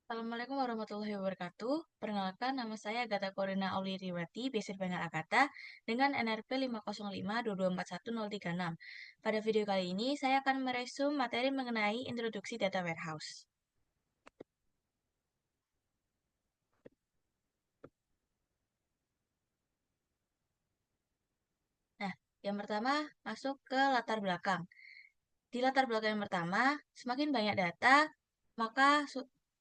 Assalamualaikum warahmatullahi wabarakatuh. Perkenalkan, nama saya Agatha Corina Auliriwati, biasa dipanggil Agatha, dengan NRP 505224136. Pada video kali ini, saya akan meresum materi mengenai introduksi data warehouse. Nah, yang pertama, masuk ke latar belakang. Di latar belakang yang pertama, semakin banyak data, maka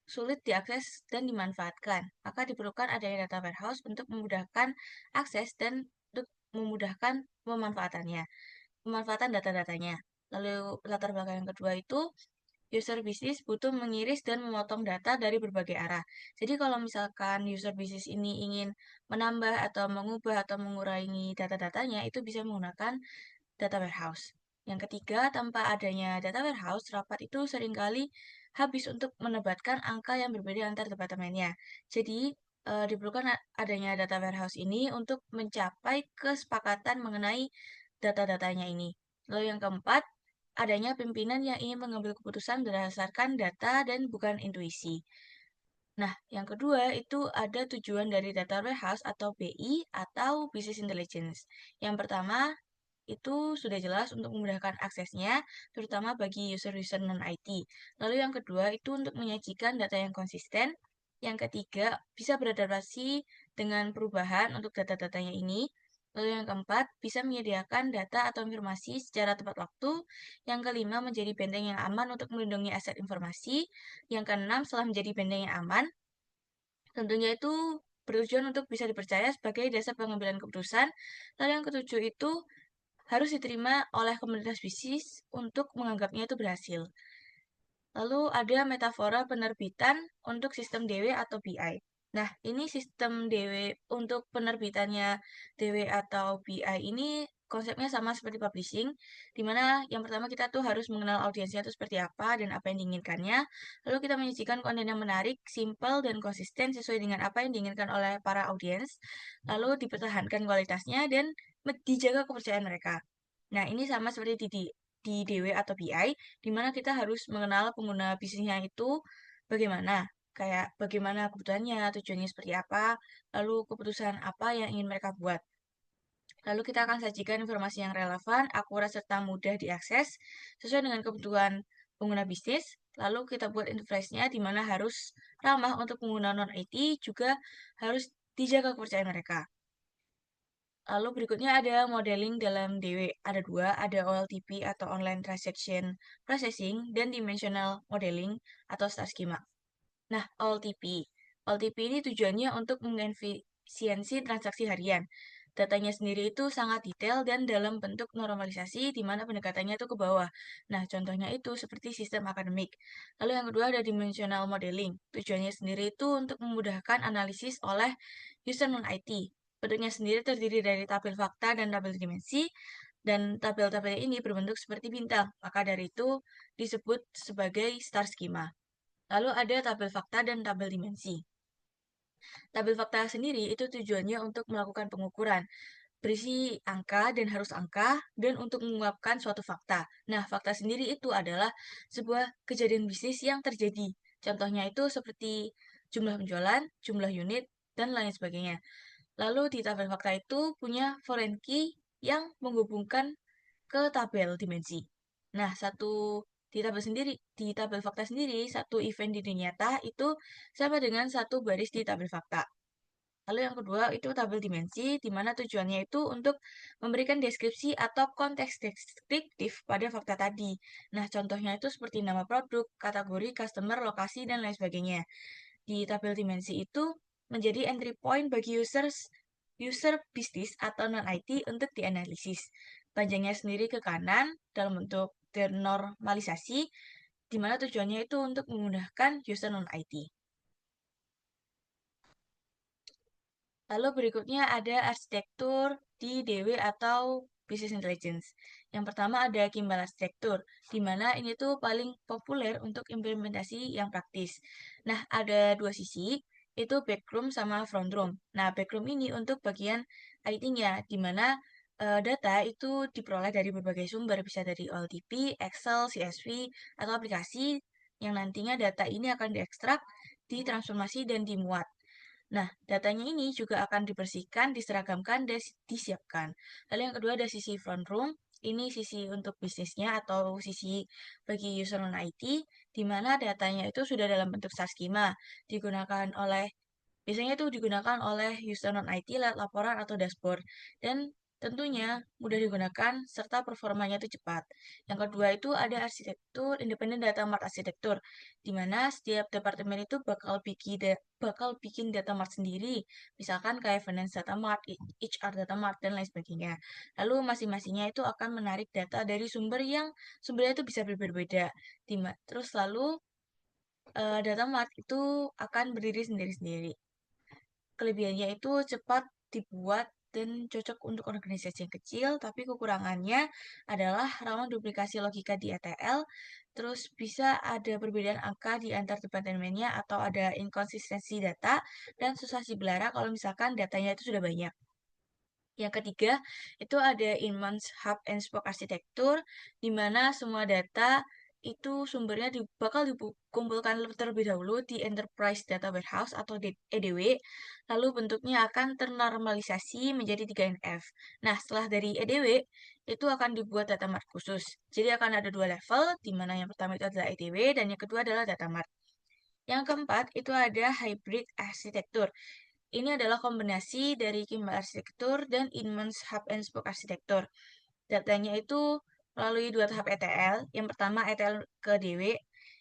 sulit diakses dan dimanfaatkan. Maka diperlukan adanya data warehouse untuk memudahkan akses dan untuk memudahkan pemanfaatan data-datanya. Lalu latar belakang yang kedua itu user bisnis butuh mengiris dan memotong data dari berbagai arah. Jadi kalau misalkan user bisnis ini ingin menambah atau mengubah atau mengurangi data-datanya, itu bisa menggunakan data warehouse. Yang ketiga, tanpa adanya data warehouse, rapat itu seringkali habis untuk menebatkan angka yang berbeda antar departemennya. Jadi, diperlukan adanya data warehouse ini untuk mencapai kesepakatan mengenai data-datanya ini. Lalu yang keempat, adanya pimpinan yang ingin mengambil keputusan berdasarkan data dan bukan intuisi. Nah, yang kedua itu ada tujuan dari data warehouse atau BI atau business intelligence. Yang pertama, itu sudah jelas untuk memudahkan aksesnya, terutama bagi user-user non-IT. Lalu yang kedua itu untuk menyajikan data yang konsisten. Yang ketiga, bisa beradaptasi dengan perubahan untuk data-datanya ini. Lalu yang keempat, bisa menyediakan data atau informasi secara tepat waktu. Yang kelima, menjadi benteng yang aman untuk melindungi aset informasi. Yang keenam, setelah menjadi benteng yang aman, tentunya itu bertujuan untuk bisa dipercaya sebagai dasar pengambilan keputusan. Lalu yang ketujuh itu harus diterima oleh komunitas bisnis untuk menganggapnya itu berhasil. Lalu ada metafora penerbitan untuk sistem DW atau BI. Nah, ini sistem DW untuk penerbitannya DW atau BI ini konsepnya sama seperti publishing, di mana yang pertama kita tuh harus mengenal audiensnya itu seperti apa dan apa yang diinginkannya. Lalu kita menyajikan konten yang menarik, simple, dan konsisten sesuai dengan apa yang diinginkan oleh para audiens. Lalu dipertahankan kualitasnya dan dijaga kepercayaan mereka. Nah, ini sama seperti di DW atau BI, di mana kita harus mengenal pengguna bisnisnya itu bagaimana. Kayak bagaimana kebutuhannya, tujuannya seperti apa, lalu keputusan apa yang ingin mereka buat. Lalu kita akan sajikan informasi yang relevan, akurat, serta mudah diakses sesuai dengan kebutuhan pengguna bisnis. Lalu kita buat interface-nya di mana harus ramah untuk pengguna non-IT, juga harus dijaga kepercayaan mereka. Lalu berikutnya ada modeling dalam DW. Ada dua, ada OLTP atau Online Transaction Processing dan Dimensional Modeling atau Star Schema. Nah, OLTP. OLTP ini tujuannya untuk mengefisiensi transaksi harian. Datanya sendiri itu sangat detail dan dalam bentuk normalisasi di mana pendekatannya itu ke bawah. Nah, contohnya itu seperti sistem akademik. Lalu yang kedua ada dimensional modeling. Tujuannya sendiri itu untuk memudahkan analisis oleh user non-IT. Bentuknya sendiri terdiri dari tabel fakta dan tabel dimensi, dan tabel-tabel ini berbentuk seperti bintang. Maka dari itu disebut sebagai star schema. Lalu ada tabel fakta dan tabel dimensi. Tabel fakta sendiri itu tujuannya untuk melakukan pengukuran, berisi angka dan harus angka, dan untuk menguapkan suatu fakta. Nah, fakta sendiri itu adalah sebuah kejadian bisnis yang terjadi. Contohnya itu seperti jumlah penjualan, jumlah unit, dan lain sebagainya. Lalu di tabel fakta itu punya foreign key yang menghubungkan ke tabel dimensi. Nah, di tabel fakta sendiri, satu event di dunia nyata itu sama dengan satu baris di tabel fakta. Lalu yang kedua itu tabel dimensi, di mana tujuannya itu untuk memberikan deskripsi atau konteks deskriptif pada fakta tadi. Nah, contohnya itu seperti nama produk, kategori, customer, lokasi, dan lain sebagainya. Di tabel dimensi itu menjadi entry point bagi user bisnis atau non-IT untuk dianalisis. Panjangnya sendiri ke kanan dalam bentuk denormalisasi, di mana tujuannya itu untuk memudahkan user non-IT. Lalu berikutnya ada arsitektur di DW atau Business Intelligence. Yang pertama ada Kimball Arsitektur, di mana ini tuh paling populer untuk implementasi yang praktis. Nah, ada dua sisi, itu backroom sama front room. Nah, backroom ini untuk bagian IT-nya, di mana data itu diperoleh dari berbagai sumber, bisa dari OLTP, Excel, CSV, atau aplikasi, yang nantinya data ini akan diekstrak, ditransformasi, dan dimuat. Nah, datanya ini juga akan dibersihkan, diseragamkan, dan disiapkan. Lalu yang kedua ada sisi front room. Ini sisi untuk bisnisnya atau sisi bagi user non-IT, di mana datanya itu sudah dalam bentuk star schema, digunakan oleh biasanya itu digunakan oleh user non-IT lewat laporan atau dashboard, dan tentunya mudah digunakan serta performanya itu cepat. Yang kedua itu ada arsitektur independent data mart arsitektur, di mana setiap departemen itu bakal bikin data mart sendiri, misalkan kayak finance data mart, HR data mart, dan lain sebagainya. Lalu masing-masingnya itu akan menarik data dari sumber yang sumbernya itu bisa berbeda. Terus lalu data mart itu akan berdiri sendiri-sendiri. Kelebihannya itu cepat dibuat dan cocok untuk organisasi yang kecil, tapi kekurangannya adalah rawan duplikasi logika di ETL, terus bisa ada perbedaan angka di antar departemennya atau ada inkonsistensi data, dan susah dibelara kalau misalkan datanya itu sudah banyak. Yang ketiga, itu ada Inmans Hub and Spoke Arsitektur, di mana semua data itu sumbernya bakal dikumpulkan terlebih dahulu di Enterprise Data Warehouse atau EDW, lalu bentuknya akan ternormalisasi menjadi 3NF. Nah, setelah dari EDW, itu akan dibuat data mart khusus. Jadi akan ada dua level, di mana yang pertama itu adalah EDW, dan yang kedua adalah data mart. Yang keempat, itu ada Hybrid Arsitektur. Ini adalah kombinasi dari Kimball Arsitektur dan Inmans Hub and Spoke Arsitektur. Datanya itu melalui dua tahap ETL. Yang pertama ETL ke DW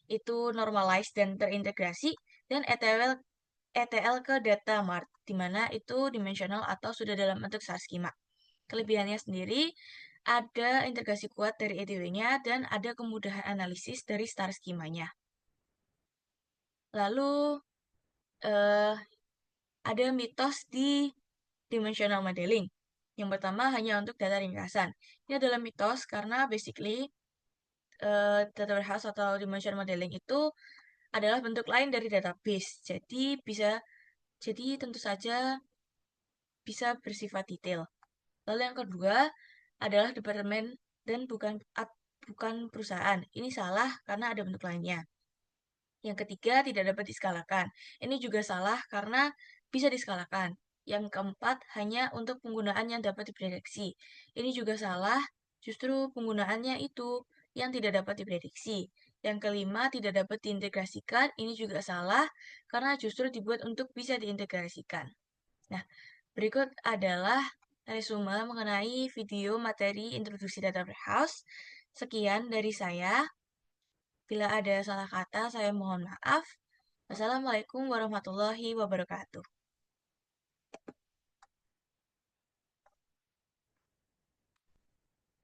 itu normalized dan terintegrasi, dan ETL ke data mart, di mana itu dimensional atau sudah dalam bentuk star schema. Kelebihannya sendiri ada integrasi kuat dari ETW-nya dan ada kemudahan analisis dari star schema-nya. Lalu eh, ada mitos di dimensional modeling. Yang pertama hanya untuk data ringkasan. Ini adalah mitos karena basically data warehouse atau dimensional modeling itu adalah bentuk lain dari database. Jadi tentu saja bisa bersifat detail. Lalu yang kedua adalah departemen dan bukan perusahaan. Ini salah karena ada bentuk lainnya. Yang ketiga, tidak dapat diskalakan. Ini juga salah karena bisa diskalakan. Yang keempat, hanya untuk penggunaan yang dapat diprediksi. Ini juga salah, justru penggunaannya itu yang tidak dapat diprediksi. Yang kelima, tidak dapat diintegrasikan. Ini juga salah, karena justru dibuat untuk bisa diintegrasikan. Nah, berikut adalah resume mengenai video materi introduksi data warehouse. Sekian dari saya. Bila ada salah kata, saya mohon maaf. Wassalamualaikum warahmatullahi wabarakatuh.